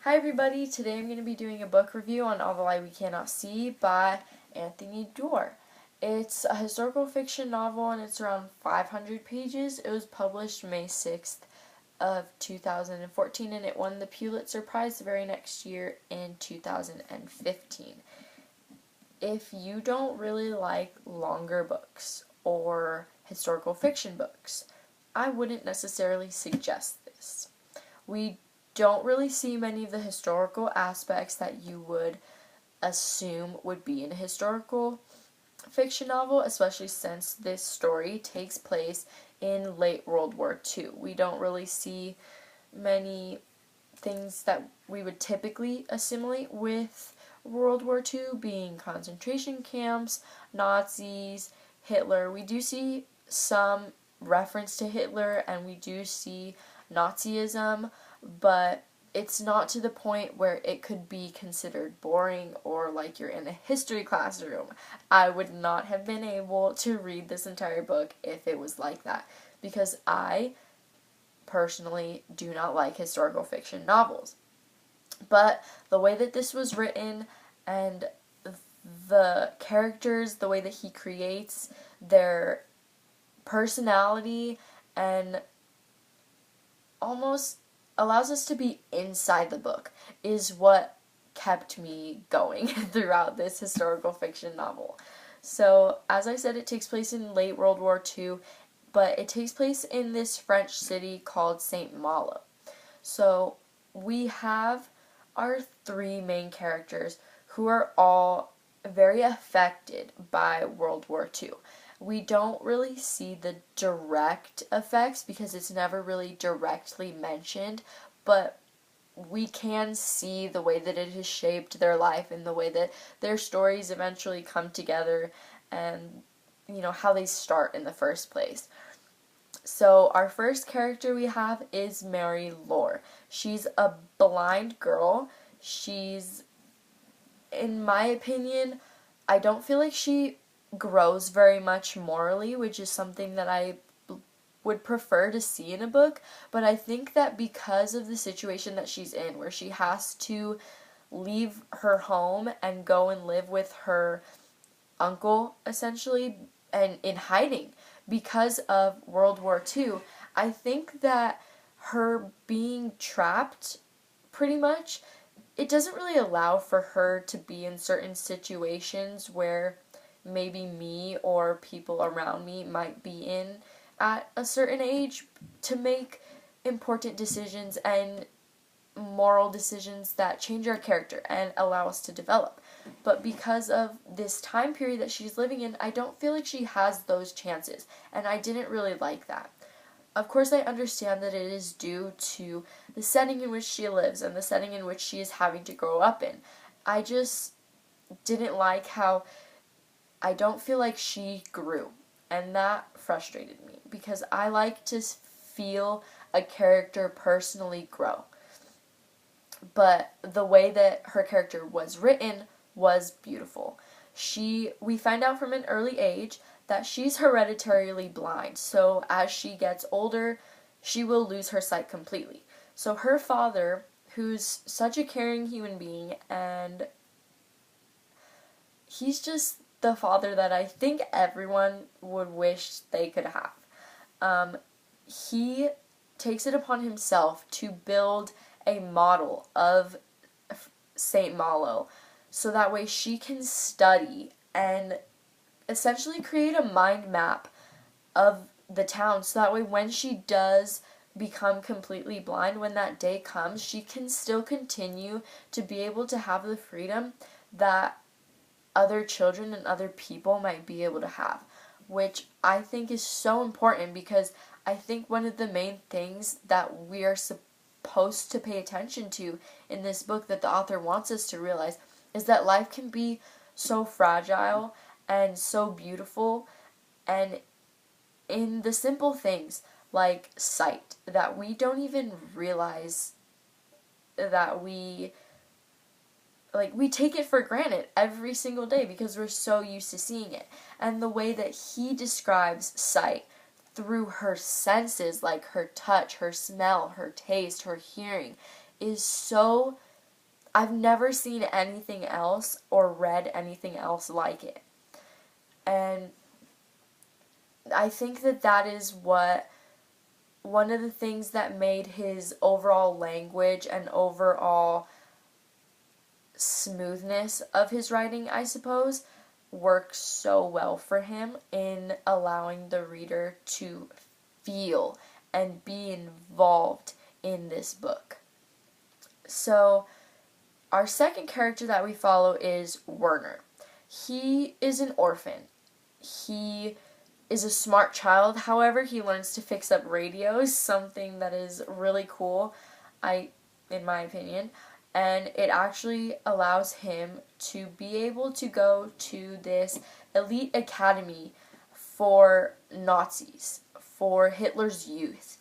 Hi everybody, today I'm going to be doing a book review on All the Light We Cannot See by Anthony Doerr. It's a historical fiction novel and it's around 500 pages. It was published May 6th of 2014 and it won the Pulitzer Prize the very next year in 2015. If you don't really like longer books or historical fiction books, I wouldn't necessarily suggest this. We don't really see many of the historical aspects that you would assume would be in a historical fiction novel, especially since this story takes place in late World War II. We don't really see many things that we would typically assimilate with World War II, being concentration camps, Nazis, Hitler. We do see some reference to Hitler and we do see Nazism, but it's not to the point where it could be considered boring or like you're in a history classroom. I would not have been able to read this entire book if it was like that, because I personally do not like historical fiction novels. But the way that this was written and the characters, the way that he creates their personality and almost allows us to be inside the book is what kept me going throughout this historical fiction novel. So, as I said, it takes place in late World War II, but it takes place in this French city called Saint Malo. So, we have our three main characters who are all very affected by World War II. We don't really see the direct effects because it's never really directly mentioned, but we can see the way that it has shaped their life and the way that their stories eventually come together and, how they start in the first place. So our first character we have is Mary Lore. She's a blind girl. She's, in my opinion, I don't feel like she grows very much morally, which is something that I would prefer to see in a book, but I think that because of the situation that she's in, where she has to leave her home and go and live with her uncle, essentially, and in hiding because of World War II, I think that her being trapped, pretty much, it doesn't really allow for her to be in certain situations where maybe me or people around me might be in at a certain age to make important decisions and moral decisions that change our character and allow us to develop. But because of this time period that she's living in, I don't feel like she has those chances, and I didn't really like that. Of course, I understand that it is due to the setting in which she lives and the setting in which she is having to grow up in. I just didn't like how I don't feel like she grew, and that frustrated me because I like to feel a character personally grow. But the way that her character was written was beautiful. We find out from an early age that she's hereditarily blind, so as she gets older, she will lose her sight completely. So her father, who's such a caring human being, and he's just the father that I think everyone would wish they could have. He takes it upon himself to build a model of Saint Malo so that way she can study and essentially create a mind map of the town so that way when she does become completely blind, when that day comes, she can still continue to be able to have the freedom that other children and other people might be able to have, which I think is so important because I think one of the main things that we are supposed to pay attention to in this book that the author wants us to realize is that life can be so fragile and so beautiful, and in the simple things like sight that we don't even realize that we take it for granted every single day because we're so used to seeing it. And the way that he describes sight through her senses, like her touch, her smell, her taste, her hearing, is so I've never seen anything else or read anything else like it. And I think that that is one of the things that made his overall language and overall smoothness of his writing, I suppose, works so well for him in allowing the reader to feel and be involved in this book. So, our second character that we follow is Werner. He is an orphan. He is a smart child, however, he learns to fix up radios, something that is really cool, in my opinion, and it actually allows him to be able to go to this elite academy for Nazis, for Hitler's youth.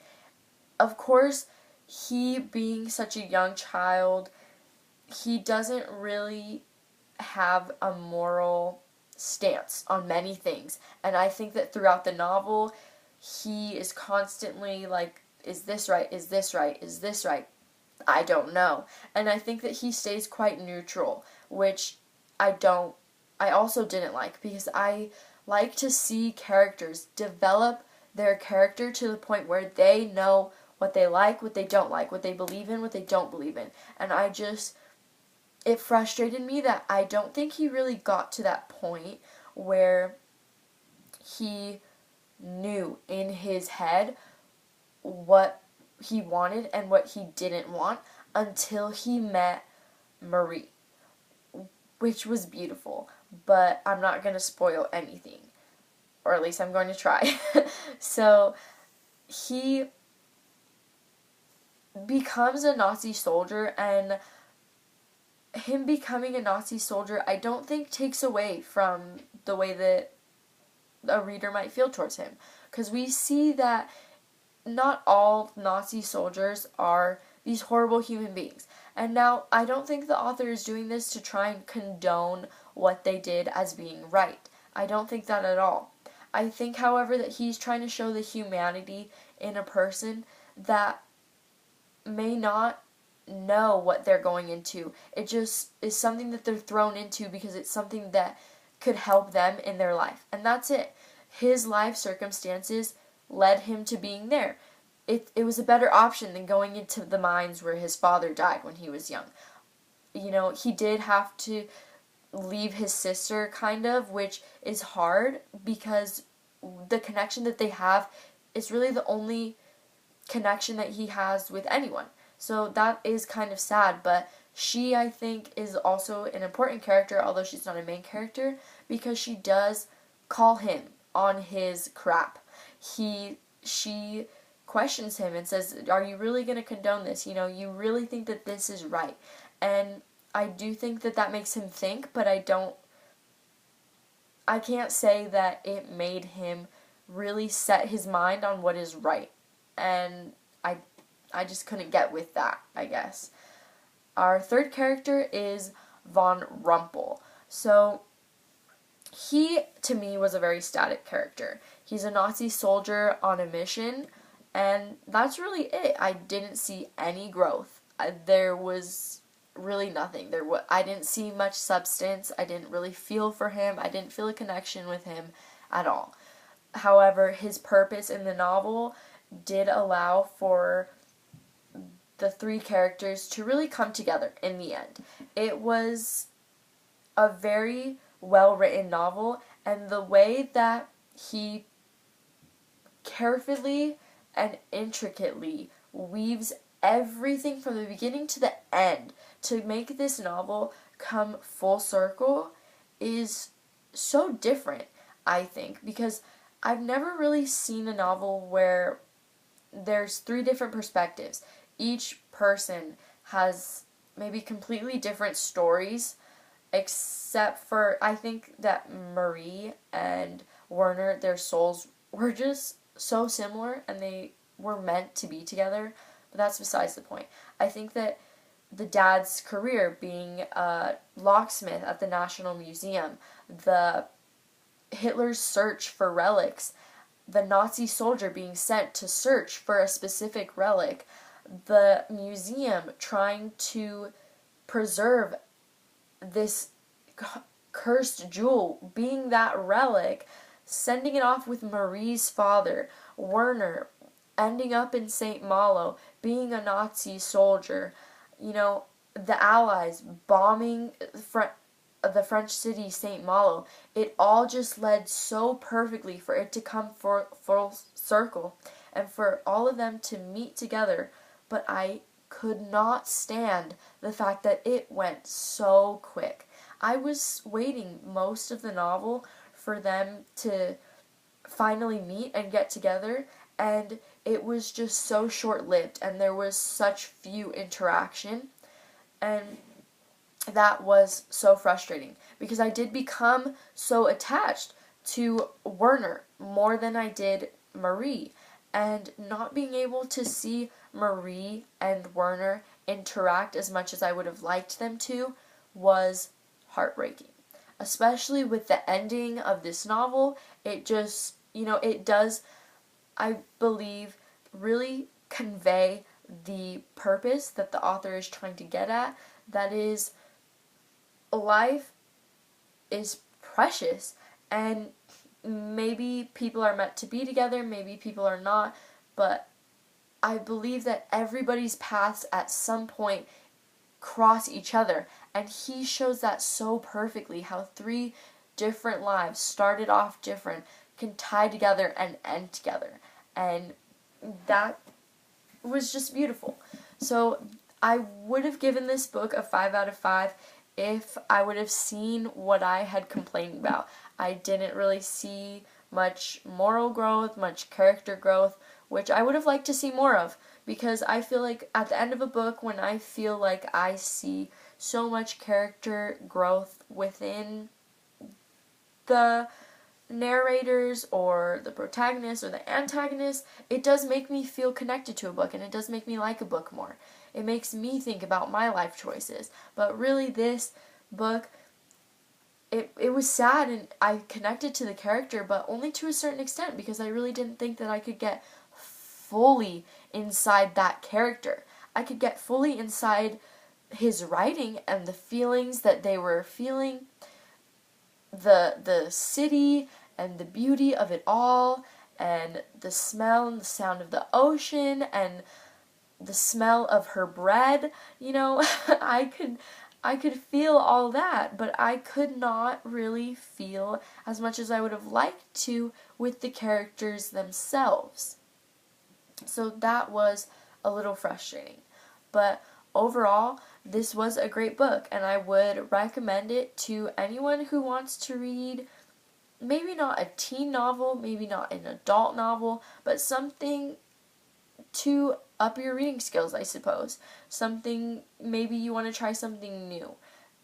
Of course, he being such a young child, he doesn't really have a moral stance on many things, and I think that throughout the novel he is constantly like, is this right, is this right, is this right, I don't know. And I think that he stays quite neutral, which I also didn't like, because I like to see characters develop their character to the point where they know what they like, what they don't like, what they believe in, what they don't believe in. And it frustrated me that I don't think he really got to that point where he knew in his head what he wanted and what he didn't want until he met Marie, which was beautiful, but I'm not going to spoil anything, or at least I'm going to try. So he becomes a Nazi soldier, and him becoming a Nazi soldier, I don't think takes away from the way that a reader might feel towards him, because we see that not all Nazi soldiers are these horrible human beings. And now, I don't think the author is doing this to try and condone what they did as being right. I don't think that at all. I think, however, that he's trying to show the humanity in a person that may not know what they're going into. It just is something that they're thrown into because it's something that could help them in their life. And that's it. His life circumstances led him to being there. It was a better option than going into the mines where his father died when he was young. You know, he did have to leave his sister, kind of, which is hard because the connection that they have is really the only connection that he has with anyone. So that is kind of sad, but she, I think, is also an important character, although she's not a main character, because she does call him on his crap. She questions him and says, are you really going to condone this? You know, you really think that this is right? And I do think that that makes him think, but I can't say that it made him really set his mind on what is right. And I just couldn't get with that, I guess. Our third character is Von Rumpel. So he, to me, was a very static character. He's a Nazi soldier on a mission, and that's really it. I didn't see any growth. There was really nothing. I didn't see much substance. I didn't really feel for him. I didn't feel a connection with him at all. However, his purpose in the novel did allow for the three characters to really come together in the end. It was a very well-written novel, and the way that he carefully and intricately weaves everything from the beginning to the end to make this novel come full circle is so different, I think, because I've never really seen a novel where there's three different perspectives. Each person has maybe completely different stories, except for, I think that Marie and Werner, their souls were just so similar, and they were meant to be together, but that's besides the point. I think that the dad's career being a locksmith at the National Museum, the Hitler's search for relics, the Nazi soldier being sent to search for a specific relic, the museum trying to preserve this cursed jewel, being that relic, sending it off with Marie's father, Werner, ending up in St. Malo, being a Nazi soldier, the Allies bombing the French city St. Malo. It all just led so perfectly for it to come full circle and for all of them to meet together. But I could not stand the fact that it went so quick. I was waiting most of the novel for them to finally meet and get together, and it was just so short-lived, and there was such few interaction, and that was so frustrating because I did become so attached to Werner more than I did Marie, and not being able to see Marie and Werner interact as much as I would have liked them to was heartbreaking. Especially with the ending of this novel, it just, it does, I believe, really convey the purpose that the author is trying to get at. That is, life is precious, and maybe people are meant to be together, maybe people are not, but I believe that everybody's paths at some point cross each other, and he shows that so perfectly, how 3 different lives started off different can tie together and end together, and that was just beautiful. So I would have given this book a 5 out of 5 if I would have seen what I had complained about. I didn't really see much moral growth, much character growth, which I would have liked to see more of, because I feel like at the end of a book, when I feel like I see so much character growth within the narrators or the protagonist or the antagonist, it does make me feel connected to a book, and it does make me like a book more. It makes me think about my life choices. But really, this book, it was sad, and I connected to the character, but only to a certain extent, because I really didn't think that I could get fully inside that character. I could get fully inside his writing and the feelings that they were feeling, the city and the beauty of it all, and the smell and the sound of the ocean, and the smell of her bread. I could feel all that, but I could not really feel as much as I would have liked to with the characters themselves. So that was a little frustrating. But overall, this was a great book, and I would recommend it to anyone who wants to read maybe not a teen novel, maybe not an adult novel, but something to up your reading skills, I suppose. Something, maybe you want to try something new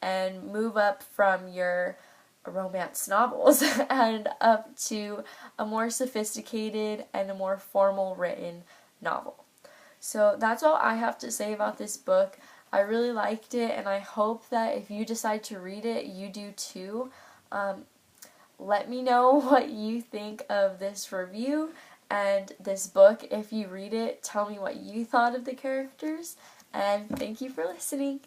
and move up from your romance novels and up to a more sophisticated and a more formal written novel. So that's all I have to say about this book. I really liked it, and I hope that if you decide to read it, you do too. Let me know what you think of this review and this book. If you read it, tell me what you thought of the characters, and thank you for listening.